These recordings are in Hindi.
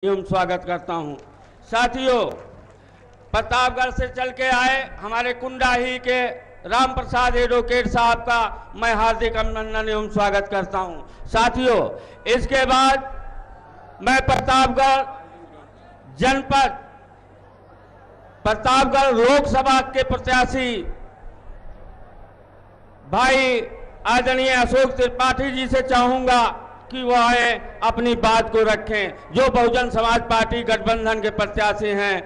एवं स्वागत करता हूं। साथियों, प्रतापगढ़ से चल के आए हमारे कुंडाही के राम प्रसाद एडवोकेट साहब का मैं हार्दिक अभिनंदन एवं स्वागत करता हूं। साथियों, इसके बाद मैं प्रतापगढ़ जनपद प्रतापगढ़ लोकसभा के प्रत्याशी भाई आदरणीय अशोक त्रिपाठी जी से चाहूंगा कि वो आए अपनी बात को रखें, जो बहुजन समाज पार्टी गठबंधन के प्रत्याशी हैं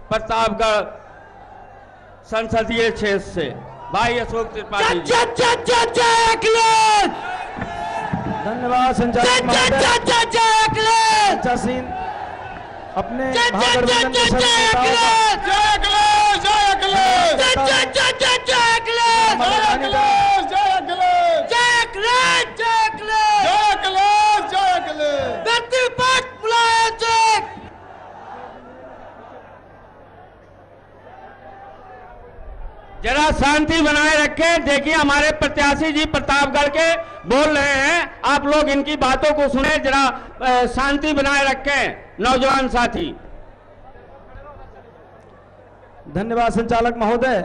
प्रतापगढ़ संसदीय क्षेत्र से। भाई अशोक त्रिपाठी जी। धन्यवाद संचालक अपने महागठबंधन के सभी जरा शांति बनाए रखें। देखिए, हमारे प्रत्याशी जी प्रतापगढ़ के बोल रहे हैं, आप लोग इनकी बातों को सुने। जरा शांति बनाए रखें नौजवान साथी। धन्यवाद संचालक महोदय।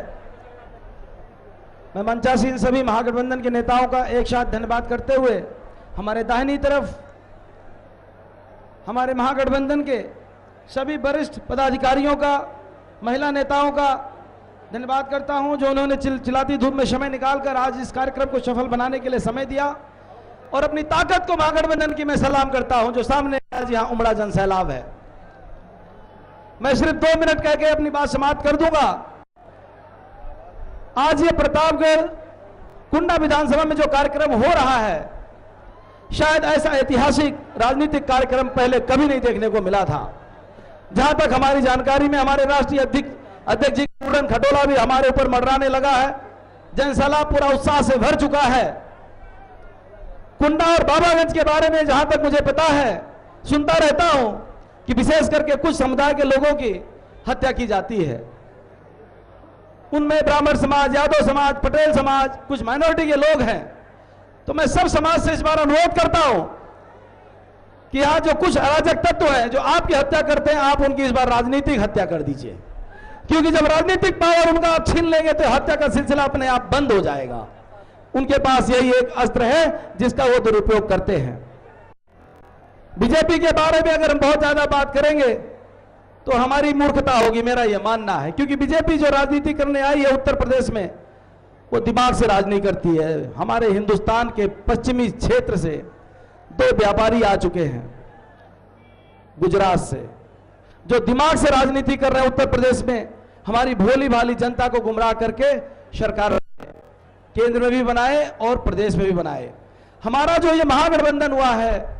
मैं मंचासीन सभी महागठबंधन के नेताओं का एक साथ धन्यवाद करते हुए हमारे दाहिनी तरफ हमारे महागठबंधन के सभी वरिष्ठ पदाधिकारियों का, महिला नेताओं का धन्यवाद करता हूं, जो उन्होंने चिल्लाती धूप में समय निकालकर आज इस कार्यक्रम को सफल बनाने के लिए समय दिया। और अपनी ताकत को महागठबंधन की मैं सलाम करता हूं, जो सामने आज यहां उमड़ा जन सैलाब है। मैं सिर्फ 2 मिनट कह के अपनी बात समाप्त कर दूंगा। आज ये प्रतापगढ़ कुंडा विधानसभा में जो कार्यक्रम हो रहा है, शायद ऐसा ऐतिहासिक राजनीतिक कार्यक्रम पहले कभी नहीं देखने को मिला था। जहां तक हमारी जानकारी में हमारे राष्ट्रीय अध्यक्ष जी पूरन खटोला भी हमारे ऊपर मंडराने लगा है। जनसैलाब पूरा उत्साह से भर चुका है। कुंडा और बाबागंज के बारे में जहां तक मुझे पता है, सुनता रहता हूं कि विशेष करके कुछ समुदाय के लोगों की हत्या की जाती है। उनमें ब्राह्मण समाज, यादव समाज, पटेल समाज, कुछ माइनॉरिटी के लोग हैं। तो मैं सब समाज से इस बार अनुरोध करता हूं कि यहां जो कुछ अराजक तत्व हैं जो आपकी हत्या करते हैं, आप उनकी इस बार राजनीतिक हत्या कर दीजिए, क्योंकि जब राजनीतिक पावर उनका आप छीन लेंगे तो हत्या का सिलसिला अपने आप बंद हो जाएगा। उनके पास यही एक अस्त्र है जिसका वो दुरुपयोग करते हैं। बीजेपी के बारे में अगर हम बहुत ज्यादा बात करेंगे तो हमारी मूर्खता होगी, मेरा यह मानना है, क्योंकि बीजेपी जो राजनीति करने आई है उत्तर प्रदेश में, वो दिमाग से राजनीति करती है। हमारे हिंदुस्तान के पश्चिमी क्षेत्र से 2 व्यापारी आ चुके हैं गुजरात से, जो दिमाग से राजनीति कर रहे हैं। उत्तर प्रदेश में हमारी भोली भाली जनता को गुमराह करके सरकार केंद्र में भी बनाए और प्रदेश में भी बनाए। हमारा जो ये महागठबंधन हुआ है,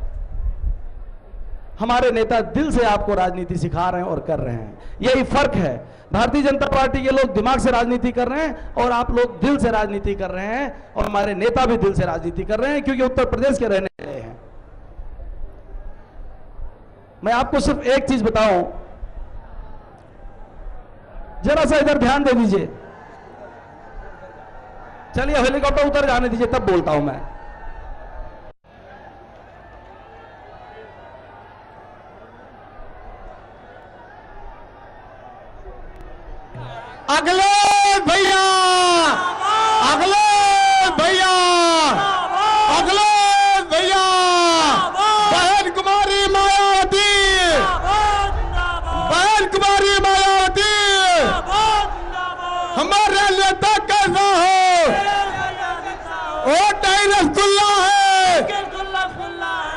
हमारे नेता दिल से आपको राजनीति सिखा रहे हैं और कर रहे हैं। यही फर्क है। भारतीय जनता पार्टी के लोग दिमाग से राजनीति कर रहे हैं और आप लोग दिल से राजनीति कर रहे हैं, और हमारे नेता भी दिल से राजनीति कर रहे हैं, क्योंकि उत्तर प्रदेश के रहने वाले हैं। मैं आपको सिर्फ एक चीज बताऊं, जरा सा इधर ध्यान दे दीजिए। चलिए हेलीकॉप्टर उतर जाने दीजिए, तब बोलता हूं मैं। अगले भैया, अगले भैया, अगले भैया, बहन कुमारी मायावती, बहन कुमारी मायावती, हमारे नेता कैसा हो? वोट ही रसगुल्ला है,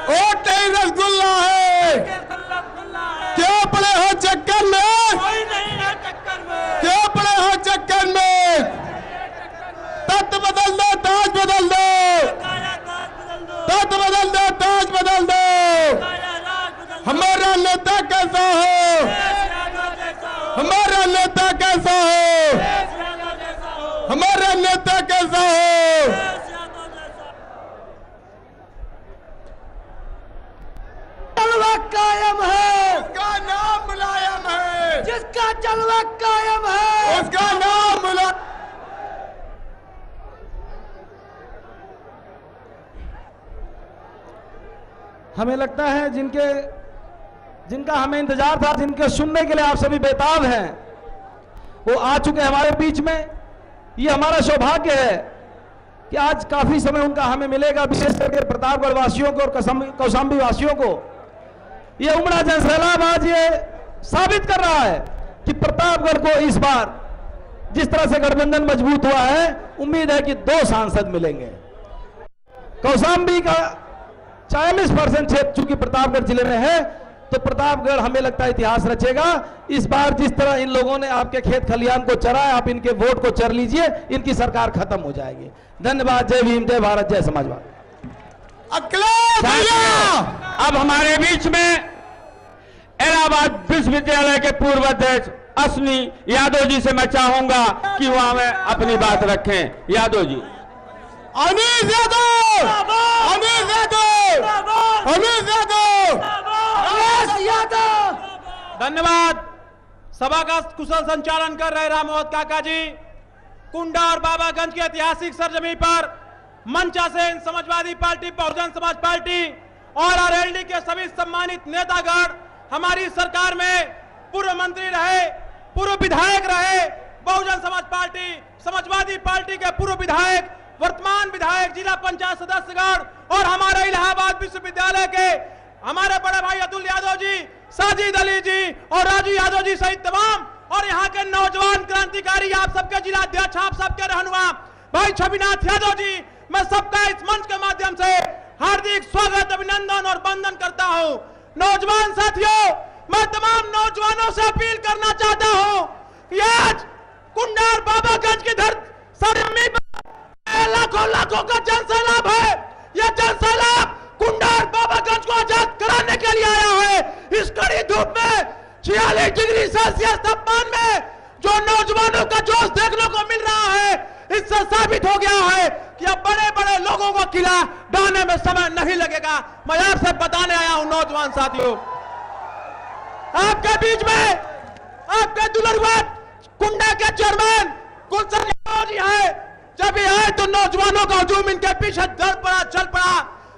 वोट ही रसगुल्ला है। क्यों पड़े हो चक्कर में? क्यों पड़े हो चक्कर में? तख्त बदल दो, ताज बदल दो, तख्त बदल दो, ताज बदल दो। हमारा नेता कैसा हो? हमारा नेता कैसा हो? हमारा नेता कैसा हो? जलवा कायम है, उसका नाम मुलायम है, जिसका जलवा कायम है, उसका नाम मुलायम। हमें लगता है जिनके जिनका हमें इंतजार था, जिनके सुनने के लिए आप सभी बेताब हैं, वो आ चुके हैं हमारे बीच में। ये हमारा सौभाग्य है कि आज काफी समय उनका हमें मिलेगा, विशेष करके प्रतापगढ़ वासियों को और कौशाम्बी वासियों को। ये उमड़ा जनसैलाब आज ये साबित कर रहा है कि प्रतापगढ़ को इस बार जिस तरह से गठबंधन मजबूत हुआ है, उम्मीद है कि 2 सांसद मिलेंगे। कौशाम्बी का 40% क्षेत्र चूंकि प्रतापगढ़ जिले में है, तो प्रतापगढ़ हमें लगता है इतिहास रचेगा। इस बार जिस तरह इन लोगों ने आपके खेत खलियान को चरा है, आप इनके वोट को चर लीजिए, इनकी सरकार खत्म हो जाएगी। धन्यवाद। जय भीम, जय भारत, जय समाजवाद। अब हमारे बीच में इलाहाबाद विश्वविद्यालय के पूर्व अध्यक्ष अश्विनी यादव जी से मैं चाहूंगा कि वह हमें अपनी बात रखें। यादव जी। अनिल यादव, अनिल यादव, अनिल यादव। धन्यवाद। सभा का कुशल संचालन कर रहे रामोहत काका जी। कुंडा और बाबागंज की ऐतिहासिक सरजमी पर मंचासीन समाजवादी पार्टी, बहुजन समाज पार्टी और आरएलडी के सभी सम्मानित नेतागण हमारी सरकार में पूर्व मंत्री रहे, पूर्व विधायक रहे, बहुजन समाज पार्टी, समाजवादी पार्टी के पूर्व विधायक, वर्तमान विधायक, जिला पंचायत सदस्यगण और हमारे इलाहाबाद विश्वविद्यालय के हमारे बड़े भाई अतुल यादव जी, साजिद अली जी और राजू यादव जी सहित तमाम, और यहाँ के नौजवान क्रांतिकारी, आप सबके जिला अध्यक्ष, आप सबके रहनुमा भाई छविनाथ यादव जी, मैं सबका इस मंच के माध्यम से हार्दिक स्वागत, अभिनंदन और वंदन करता हूँ। नौजवान साथियों, मैं तमाम नौजवानों से अपील करना चाहता हूँ कि आज कुंडा और बाबागंज की धरती पर लाखों का जनसैलाब है। यह जनसैलाब कुंडा और बाबागंज को आजाद कराने के लिए आया है। इस कड़ी धूप में 46 डिग्री सेल्सियस तापमान में जो नौजवानों का जोश देखने को मिल रहा है, इससे साबित हो गया है कि अब बड़े बड़े लोगों को किला डालने में समय नहीं लगेगा। मैं आपसे बताने आया हूं नौजवान साथियों, आपके बीच में आपके दुलरुआ कुंडा के चेयरमैन गुलशन यादव जी है। जब ये आए तो नौजवानों का हुजूम इनके पीछे दल पड़ा, चल पड़ा।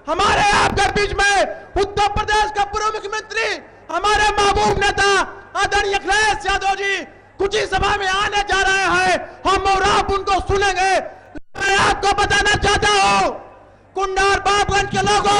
हमारे आपके बीच में उत्तर प्रदेश का पूर्व मुख्यमंत्री, हमारे महबूब नेता आदरणीय अखिलेश यादव जी कुछ ही सभा में आने जा रहे हैं। हम और आप उनको सुनेंगे। मैं आपको बताना चाहता हूं, कुंडा और बाबगंज के लोगों,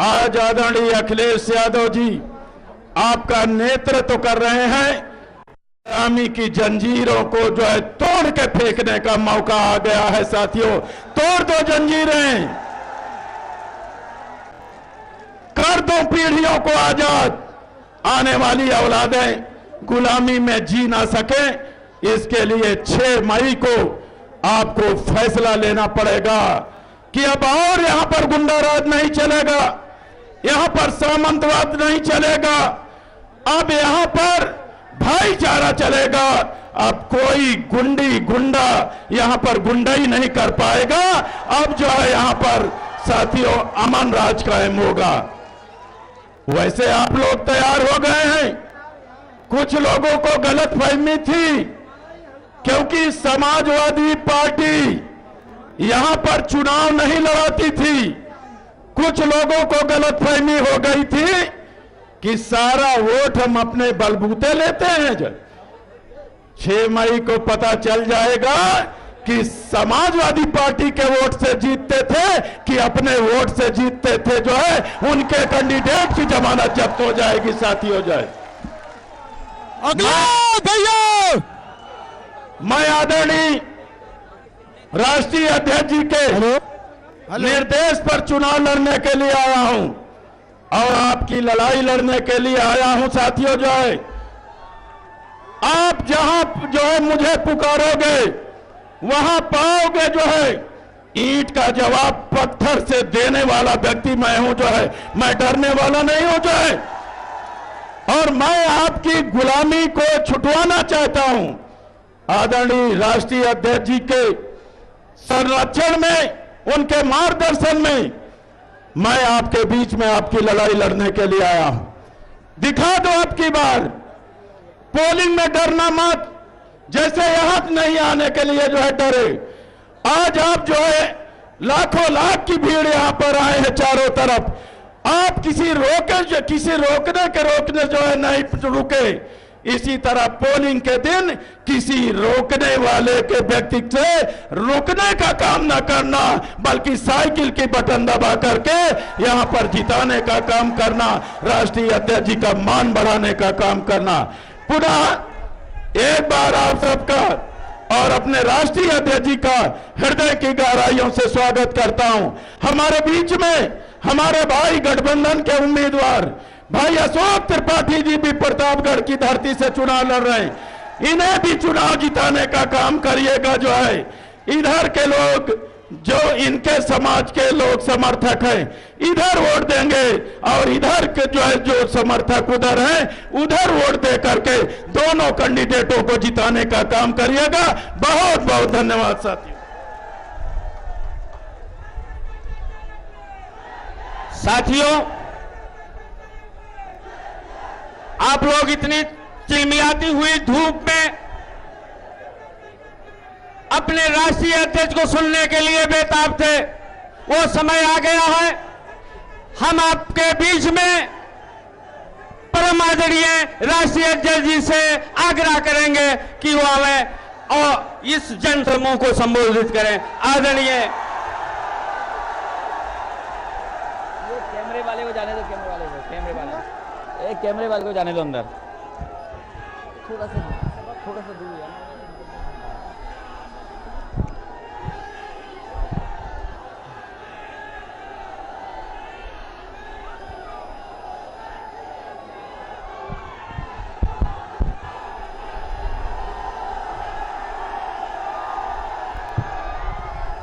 आज आदरणीय अखिलेश यादव जी आपका नेतृत्व कर रहे हैं। गुलामी की जंजीरों को जो है तोड़ के फेंकने का मौका आ गया है साथियों। तोड़ दो जंजीरें, कर दो पीढ़ियों को आजाद। आने वाली औलादें गुलामी में जी ना सके, इसके लिए 6 मई को आपको फैसला लेना पड़ेगा कि अब और यहां पर गुंडाराज नहीं चलेगा, यहां पर सामंतवाद नहीं चलेगा, अब यहां पर भाईचारा चलेगा। अब कोई गुंडा यहां पर गुंडाई नहीं कर पाएगा। अब जो है यहां पर साथियों अमन राज कायम होगा। वैसे आप लोग तैयार हो गए हैं। कुछ लोगों को गलतफहमी थी क्योंकि समाजवादी पार्टी यहां पर चुनाव नहीं लड़ाती थी। कुछ लोगों को गलतफहमी हो गई थी कि सारा वोट हम अपने बलबूते लेते हैं। जब 6 मई को पता चल जाएगा कि समाजवादी पार्टी के वोट से जीतते थे कि अपने वोट से जीतते थे, जो है उनके कैंडिडेट की जमानत जब्त हो जाएगी। साथी हो जाए भैया, मैं आदरणीय राष्ट्रीय अध्यक्ष जी के निर्देश पर चुनाव लड़ने के लिए आया हूं और आपकी लड़ाई लड़ने के लिए आया हूं। साथियों जो है आप जहां जो है मुझे पुकारोगे वहां पाओगे जो है ईंट का जवाब पत्थर से देने वाला व्यक्ति मैं हूं। जो है मैं डरने वाला नहीं हूं जो है, और मैं आपकी गुलामी को छुटवाना चाहता हूं। आदरणीय राष्ट्रीय अध्यक्ष जी के संरक्षण में, उनके मार्गदर्शन में मैं आपके बीच में आपकी लड़ाई लड़ने के लिए आया हूं। दिखा दो आपकी बार, पोलिंग में डरना मत, जैसे यहां नहीं आने के लिए जो है डरे। आज आप जो है लाखों लाख की भीड़ यहां पर आए हैं चारों तरफ। आप किसी रोकने जो है नहीं रुके। इसी तरह पोलिंग के दिन किसी रोकने वाले के व्यक्ति से रुकने का काम ना करना, बल्कि साइकिल की बटन दबा करके यहां पर जिताने का काम करना, राष्ट्रीय अध्यक्ष जी का मान बढ़ाने का काम करना। पुनः एक बार आप सबका और अपने राष्ट्रीय अध्यक्ष जी का हृदय की गहराइयों से स्वागत करता हूं। हमारे बीच में हमारे भाई गठबंधन के उम्मीदवार भाई अशोक त्रिपाठी जी भी प्रतापगढ़ की धरती से चुनाव लड़ रहे हैं। इन्हें भी चुनाव जिताने का काम करिएगा। जो है इधर के लोग, जो इनके समाज के लोग समर्थक हैं, इधर वोट देंगे और इधर के जो है जो समर्थक उधर हैं उधर वोट दे करके दोनों कैंडिडेटों को जिताने का काम करिएगा। बहुत बहुत धन्यवाद साथियों। साथियों, आप लोग इतनी चिलमिलाती हुई धूप में अपने राष्ट्रीय अध्यक्ष को सुनने के लिए बेताब थे। वो समय आ गया है, हम आपके बीच में परम आदरणीय राष्ट्रीय अध्यक्ष जी से आग्रह करेंगे कि वो हमें और इस जनसमूह को संबोधित करें। आदरणीय कैमरे वाले को जाने दो, कैमरे वाले को जाने दो अंदर। थोड़ा सा दूर है।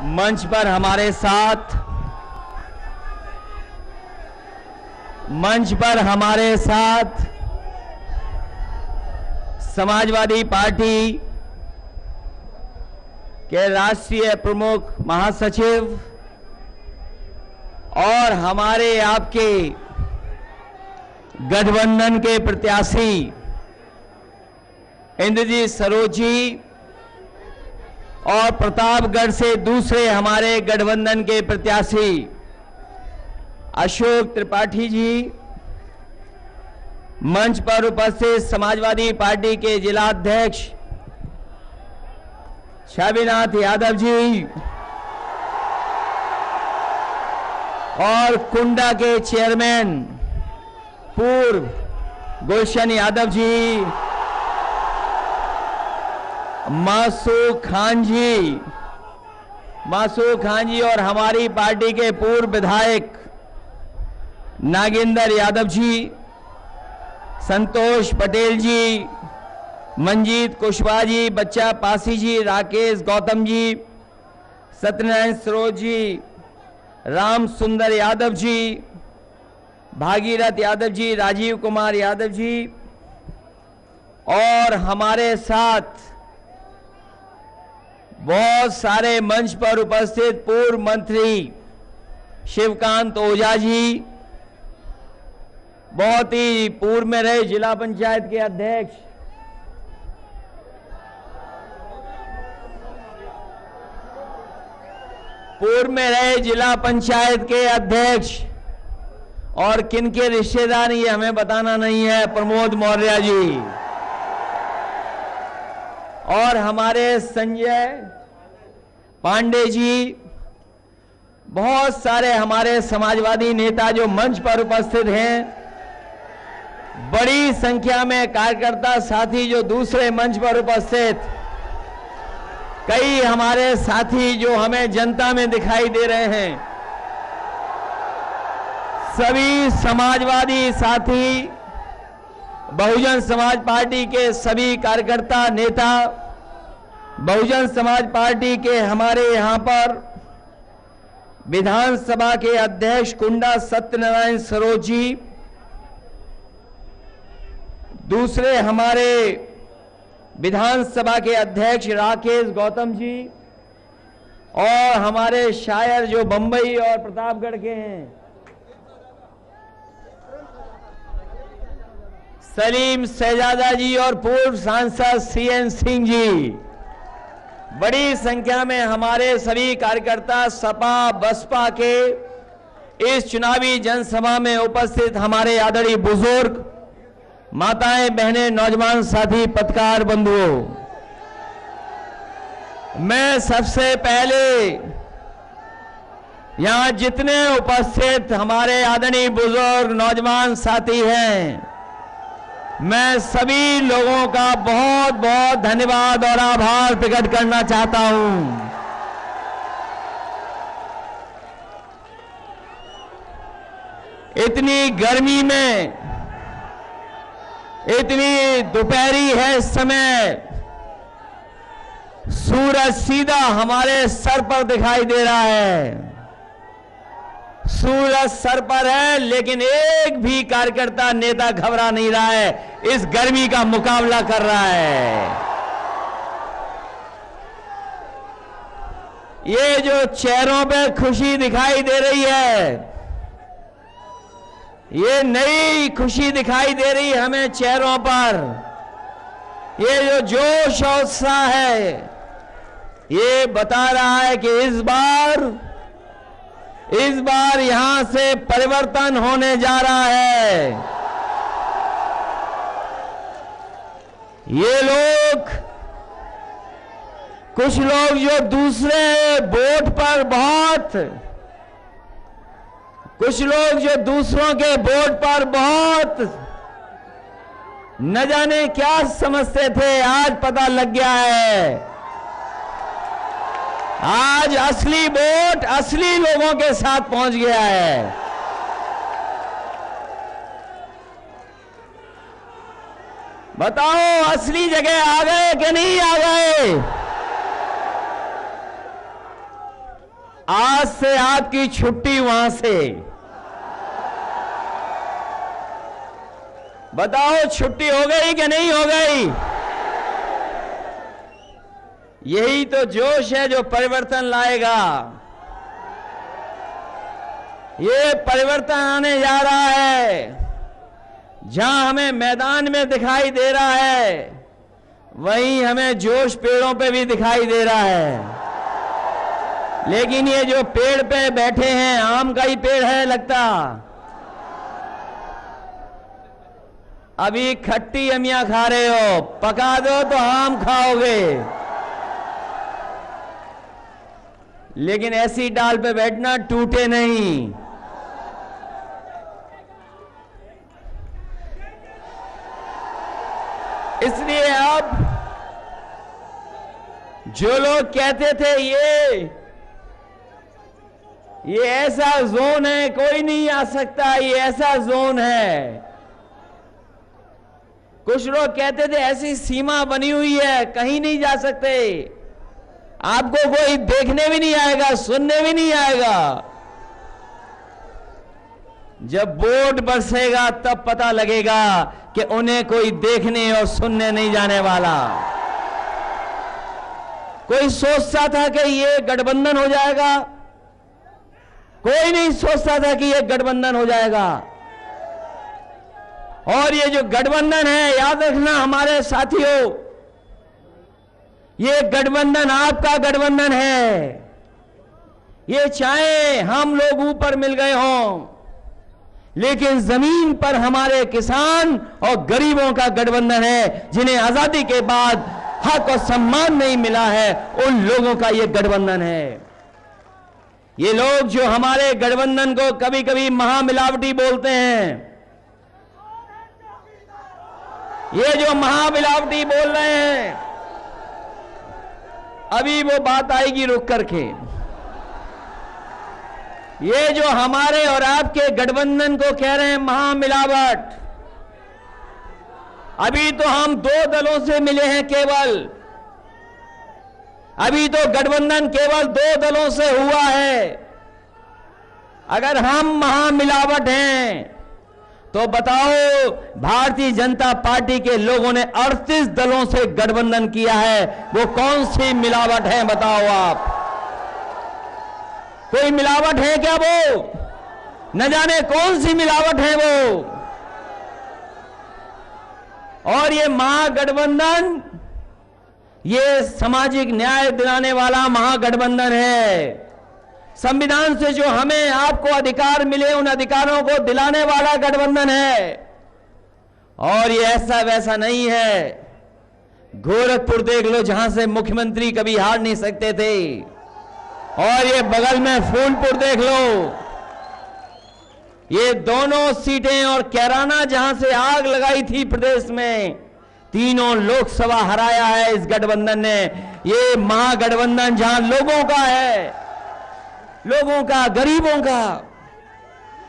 मंच पर हमारे साथ समाजवादी पार्टी के राष्ट्रीय प्रमुख महासचिव और हमारे आपके गठबंधन के प्रत्याशी इंद्रजीत सरोज जी और प्रतापगढ़ से दूसरे हमारे गठबंधन के प्रत्याशी अशोक त्रिपाठी जी, मंच पर उपस्थित समाजवादी पार्टी के जिलाध्यक्ष छविनाथ यादव जी और कुंडा के चेयरमैन पूर्व गुलशन यादव जी, मासूक खान जी और हमारी पार्टी के पूर्व विधायक नागेंद्र यादव जी, संतोष पटेल जी, मंजीत कुशवाहा जी, बच्चा पासी जी, राकेश गौतम जी, सत्यनारायण सरोज जी, राम सुंदर यादव जी, भागीरथ यादव जी, राजीव कुमार यादव जी और हमारे साथ बहुत सारे मंच पर उपस्थित पूर्व मंत्री शिवकांत ओझा जी, बहुत ही पूर्व में रहे जिला पंचायत के अध्यक्ष के अध्यक्ष और किनके रिश्तेदार ये हमें बताना नहीं है, प्रमोद मौर्य जी, और हमारे संजय पांडे जी, बहुत सारे हमारे समाजवादी नेता जो मंच पर उपस्थित हैं, बड़ी संख्या में कार्यकर्ता साथी जो दूसरे मंच पर उपस्थित, कई हमारे साथी जो हमें जनता में दिखाई दे रहे हैं, सभी समाजवादी साथी, बहुजन समाज पार्टी के सभी कार्यकर्ता नेता, बहुजन समाज पार्टी के हमारे यहां पर विधानसभा के अध्यक्ष कुंडा सत्यनारायण सरोज जी, दूसरे हमारे विधानसभा के अध्यक्ष राकेश गौतम जी और हमारे शायर जो बंबई और प्रतापगढ़ के हैं सलीम शहजादा जी और पूर्व सांसद सीएन सिंह जी, बड़ी संख्या में हमारे सभी कार्यकर्ता सपा बसपा के इस चुनावी जनसभा में उपस्थित हमारे आदरणीय बुजुर्ग, माताएं, बहनें, नौजवान साथी, पत्रकार बंधुओं, मैं सबसे पहले यहां जितने उपस्थित हमारे आदरणीय बुजुर्ग नौजवान साथी हैं, मैं सभी लोगों का बहुत बहुत धन्यवाद और आभार प्रकट करना चाहता हूं। इतनी गर्मी में, इतनी दोपहरी है इस समय, सूरज सीधा हमारे सर पर दिखाई दे रहा है, सूरज सर पर है, लेकिन एक भी कार्यकर्ता नेता घबरा नहीं रहा है, इस गर्मी का मुकाबला कर रहा है। ये जो चेहरों पे खुशी दिखाई दे रही है, ये नई खुशी दिखाई दे रही है हमें चेहरों पर, ये जो जोश और उत्साह है, ये बता रहा है कि इस बार यहां से परिवर्तन होने जा रहा है। ये लोग, कुछ लोग जो दूसरे वोट पर कुछ लोग जो दूसरों के वोट पर बहुत न जाने क्या समझते थे, आज पता लग गया है, आज असली वोट असली लोगों के साथ पहुंच गया है। बताओ असली जगह आ गए कि नहीं आ गए? आज से आपकी छुट्टी वहां से, बताओ छुट्टी हो गई कि नहीं हो गई? यही तो जोश है जो परिवर्तन लाएगा। ये परिवर्तन आने जा रहा है। जहां हमें मैदान में दिखाई दे रहा है, वहीं हमें जोश पेड़ों पे भी दिखाई दे रहा है। लेकिन ये जो पेड़ पे बैठे हैं, आम का ही पेड़ है लगता, अभी खट्टी अमियां खा रहे हो, पका दो तो आम खाओगे। लेकिन ऐसी डाल पे बैठना टूटे नहीं, इसलिए अब जो लोग कहते थे ये ऐसा जोन है, कोई नहीं आ सकता, ये ऐसा जोन है। कुछ लोग कहते थे ऐसी सीमा बनी हुई है, कहीं नहीं जा सकते, आपको कोई देखने भी नहीं आएगा, सुनने भी नहीं आएगा। जब बोर्ड बरसेगा तब पता लगेगा कि उन्हें कोई देखने और सुनने नहीं जाने वाला। कोई सोचता था कि ये गठबंधन हो जाएगा, कोई नहीं सोचता था कि ये गठबंधन हो जाएगा। और ये जो गठबंधन है, याद रखना हमारे साथियों, ये गठबंधन आपका गठबंधन है। ये चाहे हम लोग ऊपर मिल गए हों, लेकिन जमीन पर हमारे किसान और गरीबों का गठबंधन है, जिन्हें आजादी के बाद हक और सम्मान नहीं मिला है, उन लोगों का ये गठबंधन है। ये लोग जो हमारे गठबंधन को कभी कभी महामिलावटी बोलते हैं, ये जो महामिलावटी बोल रहे हैं, अभी वो बात आएगी रुक करके। ये जो हमारे और आपके गठबंधन को कह रहे हैं महामिलावट, अभी तो हम 2 दलों से मिले हैं केवल, अभी तो गठबंधन केवल 2 दलों से हुआ है। अगर हम महामिलावट हैं तो बताओ, भारतीय जनता पार्टी के लोगों ने 38 दलों से गठबंधन किया है, वो कौन सी मिलावट है बताओ आप? कोई मिलावट है क्या वो? न जाने कौन सी मिलावट है वो। और ये महागठबंधन, ये सामाजिक न्याय दिलाने वाला महागठबंधन है। संविधान से जो हमें आपको अधिकार मिले, उन अधिकारों को दिलाने वाला गठबंधन है। और ये ऐसा वैसा नहीं है। गोरखपुर देख लो, जहां से मुख्यमंत्री कभी हार नहीं सकते थे, और ये बगल में फूलपुर देख लो, ये दोनों सीटें, और कैराना जहां से आग लगाई थी प्रदेश में, तीनों लोकसभा हराया है इस गठबंधन ने। ये महागठबंधन जहां लोगों का है, लोगों का, गरीबों का,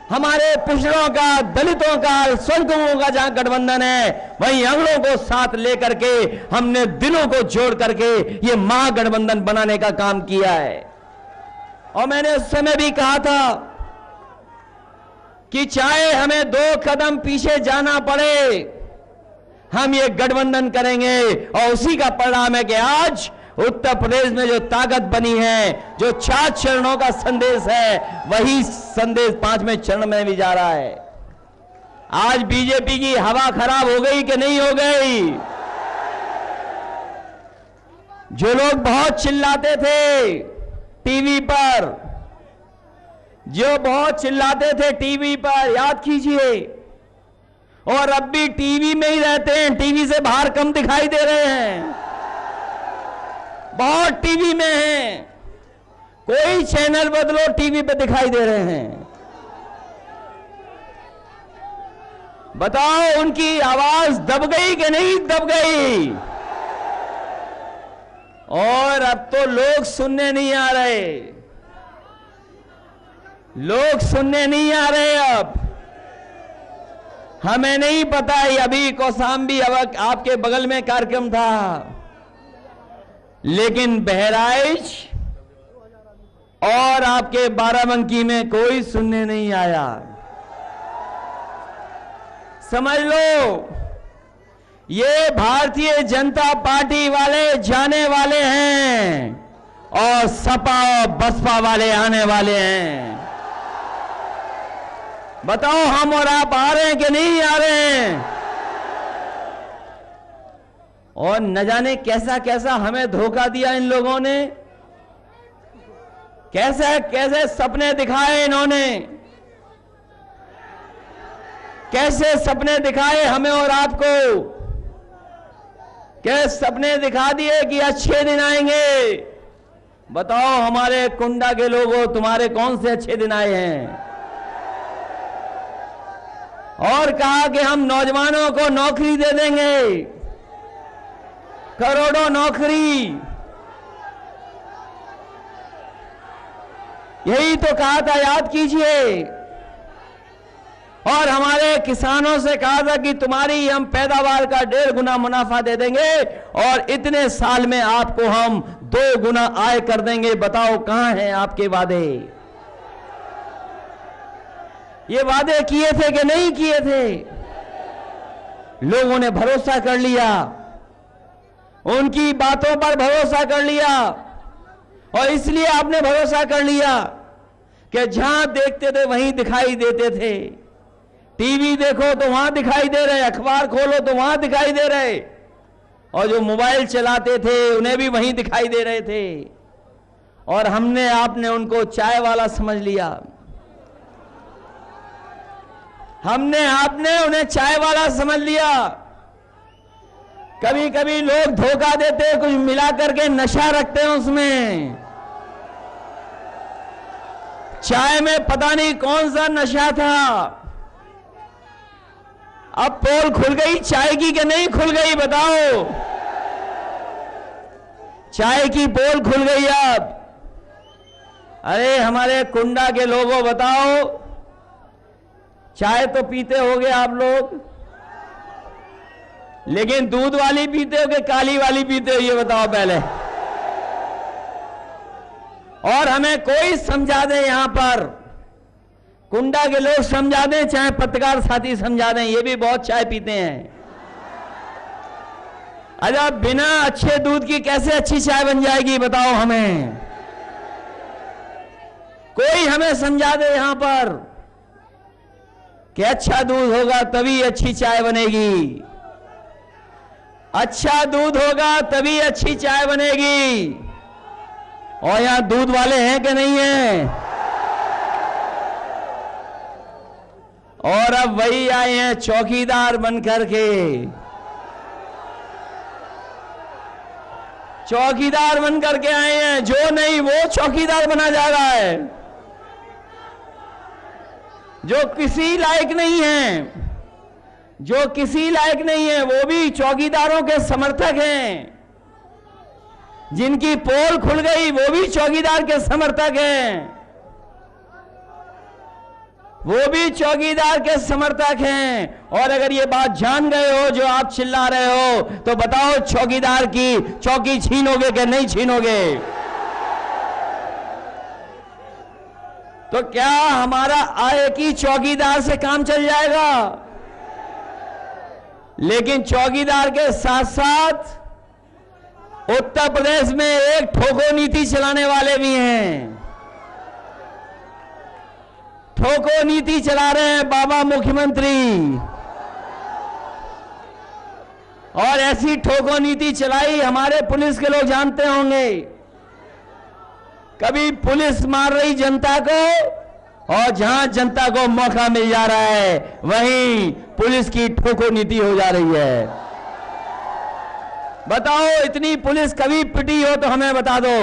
हमारे पिछड़ों का, दलितों का, अल्पसंख्यकों का जहां गठबंधन है, वहीं अंगड़ों को साथ लेकर के हमने दिलों को जोड़ करके ये महागठबंधन बनाने का काम किया है। और मैंने उस समय भी कहा था कि चाहे हमें 2 कदम पीछे जाना पड़े, हम ये गठबंधन करेंगे। और उसी का परिणाम है कि आज उत्तर प्रदेश में जो ताकत बनी है, जो 4 चरणों का संदेश है, वही संदेश 5वें चरण में भी जा रहा है। आज बीजेपी की हवा खराब हो गई कि नहीं हो गई? जो लोग बहुत चिल्लाते थे टीवी पर, जो बहुत चिल्लाते थे टीवी पर, याद कीजिए, और अब भी टीवी में ही रहते हैं, टीवी से बाहर कम दिखाई दे रहे हैं। बहुत टीवी में हैं, कोई चैनल बदलो टीवी पे दिखाई दे रहे हैं। बताओ, उनकी आवाज दब गई कि नहीं दब गई? और अब तो लोग सुनने नहीं आ रहे, लोग सुनने नहीं आ रहे। अब हमें नहीं पता है, अभी कौशाम्बी आपके बगल में कार्यक्रम था, लेकिन बहराइच और आपके बाराबंकी में कोई सुनने नहीं आया। समझ लो, ये भारतीय जनता पार्टी वाले जाने वाले हैं और सपा और बसपा वाले आने वाले हैं। बताओ, हम और आप आ रहे हैं कि नहीं आ रहे हैं? और न जाने कैसा कैसा हमें धोखा दिया इन लोगों ने, कैसे कैसे सपने दिखाए इन्होंने, कैसे सपने दिखाए हमें और आपको। कैसे सपने दिखा दिए कि अच्छे दिन आएंगे। बताओ हमारे कुंडा के लोगों, तुम्हारे कौन से अच्छे दिन आए हैं? और कहा कि हम नौजवानों को नौकरी दे देंगे, करोड़ों नौकरी, यही तो कहा था, याद कीजिए। और हमारे किसानों से कहा था कि तुम्हारी हम पैदावार का 1.5 गुना मुनाफा दे देंगे और इतने साल में आपको हम 2 गुना आय कर देंगे। बताओ कहां हैं आपके वादे? ये वादे किए थे कि नहीं किए थे? लोगों ने भरोसा कर लिया, उनकी बातों पर भरोसा कर लिया। और इसलिए आपने भरोसा कर लिया कि जहां देखते थे वहीं दिखाई देते थे। टीवी देखो तो वहां दिखाई दे रहे, अखबार खोलो तो वहां दिखाई दे रहे, और जो मोबाइल चलाते थे उन्हें भी वहीं दिखाई दे रहे थे। और आपने उनको चाय वाला समझ लिया। आपने उन्हें चाय वाला समझ लिया। कभी कभी लोग धोखा देते, कुछ मिला करके नशा रखते हैं उसमें। चाय में पता नहीं कौन सा नशा था। अब पोल खुल गई चाय की कि नहीं खुल गई? बताओ, चाय की पोल खुल गई अब। अरे हमारे कुंडा के लोगों, बताओ, चाय तो पीते होगे आप लोग, लेकिन दूध वाली पीते हो कि काली वाली पीते हो, ये बताओ पहले। और हमें कोई समझा दे, यहां पर कुंडा के लोग समझा दें, चाहे पत्रकार साथी समझा दें, ये भी बहुत चाय पीते हैं। अच्छा, बिना अच्छे दूध की कैसे अच्छी चाय बन जाएगी? बताओ हमें, कोई हमें समझा दे यहां पर कि अच्छा दूध होगा तभी अच्छी चाय बनेगी, अच्छा दूध होगा तभी अच्छी चाय बनेगी। और यहां दूध वाले हैं कि नहीं हैं? और अब वही आए हैं चौकीदार बनकर के। चौकीदार बनकर के आए हैं, जो नहीं वो चौकीदार बना जा रहा है, जो किसी लायक नहीं है, जो किसी लायक नहीं है वो भी चौकीदारों के समर्थक हैं। जिनकी पोल खुल गई वो भी चौकीदार के समर्थक हैं, वो भी चौकीदार के समर्थक हैं। और अगर ये बात जान गए हो जो आप चिल्ला रहे हो, तो बताओ चौकीदार की चौकी छीनोगे कि नहीं छीनोगे? तो क्या हमारा आय की चौकीदार से काम चल जाएगा? लेकिन चौकीदार के साथ साथ उत्तर प्रदेश में एक ठोको नीति चलाने वाले भी हैं। ठोको नीति चला रहे हैं बाबा मुख्यमंत्री। और ऐसी ठोको नीति चलाई हमारे पुलिस के लोग जानते होंगे। कभी पुलिस मार रही जनता को, और जहां जनता को मौका मिल जा रहा है वहीं पुलिस की ठोको नीति हो जा रही है। बताओ, इतनी पुलिस कभी पिटी हो तो हमें बता दो।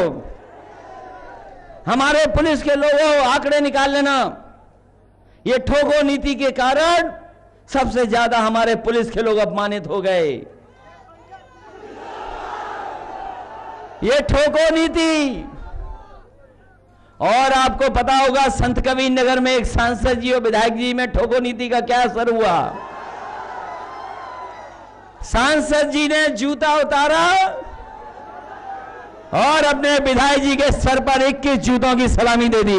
हमारे पुलिस के लोगों, आंकड़े निकाल लेना। ये ठोको नीति के कारण सबसे ज्यादा हमारे पुलिस के लोग अपमानित हो गए। ये ठोको नीति। और आपको पता होगा संत कबीर नगर में एक सांसद जी और विधायक जी में ठोको नीति का क्या असर हुआ। सांसद जी ने जूता उतारा और अपने विधायक जी के सर पर 21 जूतों की सलामी दे दी।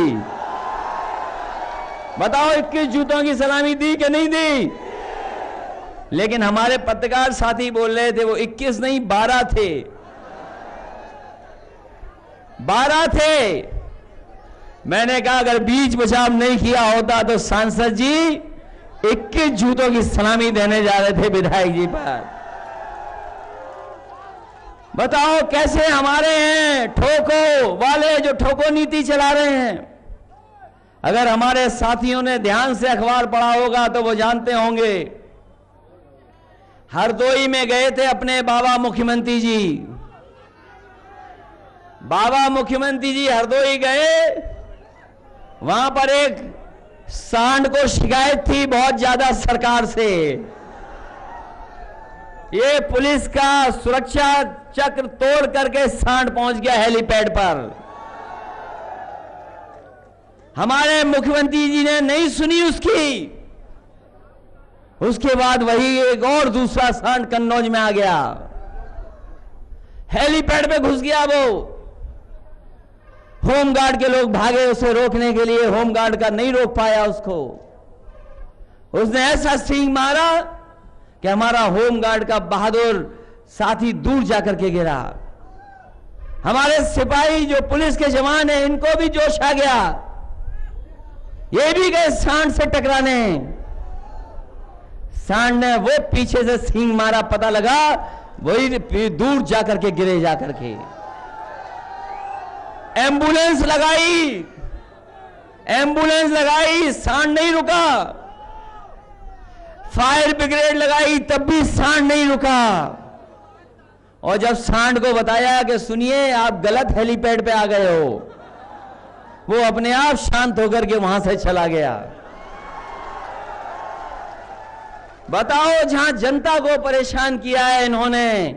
बताओ, 21 जूतों की सलामी दी कि नहीं दी? लेकिन हमारे पत्रकार साथी बोल रहे थे वो 21 नहीं 12 थे। 12 थे। मैंने कहा अगर बीच बचाव नहीं किया होता तो सांसद जी 21 जूतों की सलामी देने जा रहे थे विधायक जी पर। बताओ कैसे हमारे हैं ठोको वाले जो ठोको नीति चला रहे हैं। अगर हमारे साथियों ने ध्यान से अखबार पढ़ा होगा तो वो जानते होंगे, हरदोई में गए थे अपने बाबा मुख्यमंत्री जी। बाबा मुख्यमंत्री जी हरदोई गए, वहां पर एक सांड को शिकायत थी बहुत ज्यादा सरकार से। ये पुलिस का सुरक्षा चक्र तोड़ करके सांड पहुंच गया हेलीपैड पर। हमारे मुख्यमंत्री जी ने नहीं सुनी उसके बाद वही एक और दूसरा सांड कन्नौज में आ गया, हेलीपैड पे घुस गया। वो होमगार्ड के लोग भागे उसे रोकने के लिए, होमगार्ड का नहीं रोक पाया उसको। उसने ऐसा सींग मारा कि हमारा होमगार्ड का बहादुर साथी दूर जाकर के गिरा। हमारे सिपाही जो पुलिस के जवान हैं, इनको भी जोश आ गया, ये भी गए सांड से टकराने। सांड ने वो पीछे से सींग मारा, पता लगा वही दूर जाकर के गिरे जाकर के। एम्बुलेंस लगाई, सांड नहीं रुका। फायर ब्रिगेड लगाई, तब भी सांड नहीं रुका। और जब सांड को बताया कि सुनिए आप गलत हेलीपैड पे आ गए हो, वो अपने आप शांत होकर के वहां से चला गया। बताओ, जहां जनता को परेशान किया है इन्होंने,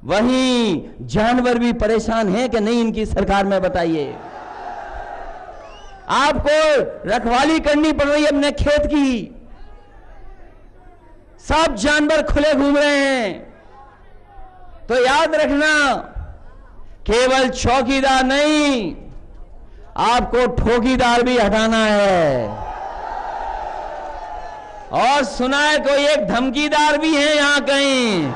वहीं जानवर भी परेशान हैं कि नहीं इनकी सरकार में? बताइए। आपको रखवाली करनी पड़ रही है अपने खेत की, सब जानवर खुले घूम रहे हैं। तो याद रखना, केवल चौकीदार नहीं, आपको ठोकीदार भी हटाना है। और सुना है कोई एक धमकीदार भी है यहां कहीं।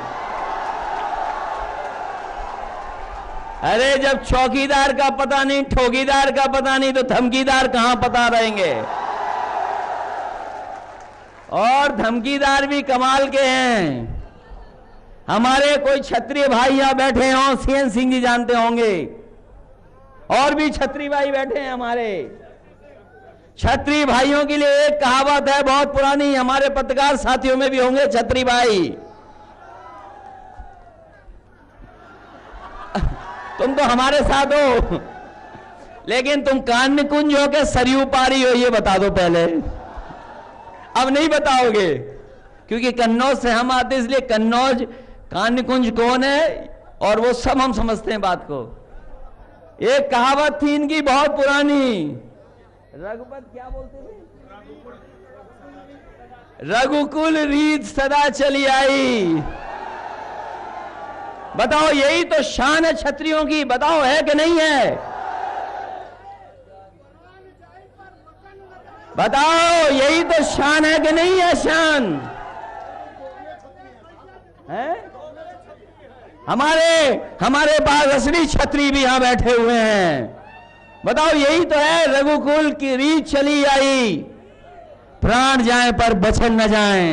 अरे जब चौकीदार का पता नहीं, ठोकीदार का पता नहीं, तो धमकीदार कहां पता रहेंगे। और धमकीदार भी कमाल के हैं। हमारे कोई क्षत्रिय भाई यहां बैठे हों, सीएन सिंह जी जानते होंगे, और भी क्षत्रिय भाई बैठे हैं हमारे। क्षत्रिय भाइयों के लिए एक कहावत है बहुत पुरानी, हमारे पत्रकार साथियों में भी होंगे क्षत्रिय भाई। तुम तो हमारे साथ हो, लेकिन तुम कान्य कुंज हो के सरयू पारी हो, ये बता दो पहले। अब नहीं बताओगे, क्योंकि कन्नौज से हम आते, इसलिए कन्नौज कान्य कुंज कौन है और वो सब हम समझते हैं बात को। एक कहावत थी इनकी बहुत पुरानी, रघुपत क्या बोलते थे? रघुकुल रीत सदा चली आई। बताओ, यही तो शान है क्षत्रियों की। बताओ है कि नहीं है? बताओ, यही तो शान है कि नहीं है? शान है। हमारे पास असली छत्री भी यहां बैठे हुए हैं। बताओ, यही तो है, रघुकुल की रीत चली आई, प्राण जाए पर बचन न जाए।